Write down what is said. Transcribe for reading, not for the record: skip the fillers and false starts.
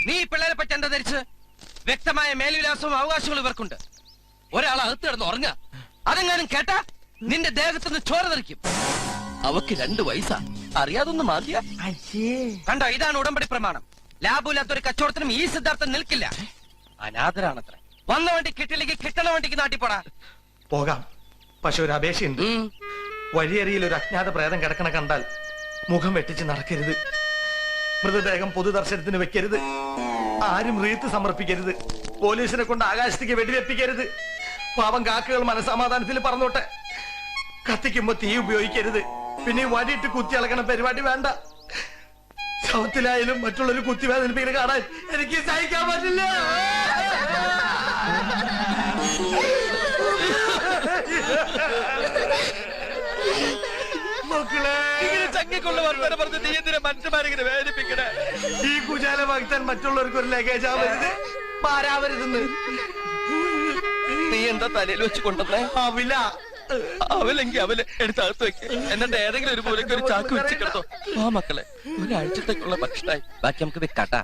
നീ ഈ പിള്ളേരെ പറ്റി എന്താ ധരിച്ചത്? വ്യക്തമായ മേൽവിലാസവും അവകാശങ്ങളും ഇവർക്കുണ്ട്. ഒരാൾ അകത്ത് കിടന്ന് ഉറങ്ങ, അതെങ്ങാനും കേട്ടാ നിന്റെ ദേഹത്തുനിന്ന് ചോര തെറിക്കും. അവക്ക് 2 വയസ്സാ, അറിയാതൊന്നും മാതിയ. കണ്ടോ, ഇതാണ് ഉടമ്പടി പ്രമാണം. ലാഭമില്ലാത്തൊരു കച്ചവടത്തിനും ഈ സിദ്ധാർത്ഥം നിൽക്കില്ല. അനാഥരാണത്ര. വന്ന വണ്ടി കിട്ടില്ലെങ്കിൽ കിട്ടണ വണ്ടിക്ക് നാട്ടിപ്പോടാ. പോകാം, പക്ഷെ ഒരു അപേക്ഷയുണ്ട്. വഴിയരിയിൽ ഒരു അജ്ഞാത പ്രേതം കിടക്കണ കണ്ടാൽ മുഖം വെട്ടിച്ച് നടക്കരുത്. മൃതദേഹം പൊതുദർശനത്തിന് വെക്കരുത്. ആരും റീത്ത് സമർപ്പിക്കരുത്. പോലീസിനെ കൊണ്ട് ആകാശത്തേക്ക് വെടിവെപ്പിക്കരുത്. പാവം കാക്കകൾ മനസമാധാനത്തിൽ പറഞ്ഞോട്ടെ. കത്തിക്കുമ്പോ തീ ഉപയോഗിക്കരുത്. പിന്നെ വടിയിട്ട് കുത്തി ഇളക്കണ പരിപാടി വേണ്ട. ശവത്തിലായാലും മറ്റുള്ളൊരു കുത്തിവേദനിപ്പിക്കുന്നത് കാണാൻ എനിക്ക് സഹിക്കാൻ പറ്റില്ല. ചങ്ങിക്കൊള്ള വർത്തമാനം പറഞ്ഞ് നീ എന്തിനാ മനുഷ്യന്മാരിങ്ങനെ വേദനിപ്പിക്കണേ? ഈ കുചാല ഭക്തൻ മറ്റുള്ളവർക്ക് ഒരു ലഗേജ് ആവരുത്, പാരാവരുതെന്ന്. നീ എന്താ തലയിൽ വെച്ച് കൊണ്ടുവന്നേ? ആവില്ല. അവലെങ്കി അവല് എടുത്തകത്ത് വെക്ക്. എന്നിട്ട് ഏതെങ്കിലും ഒരു മൂലയ്ക്ക് ഒരു ചാക്ക് വെച്ച് കിടത്തോ. ആ മക്കളെ, ഒരാഴ്ചത്തേക്കുള്ള ഭക്ഷണമായി. ബാക്കി നമുക്ക് വെക്കാട്ടാ.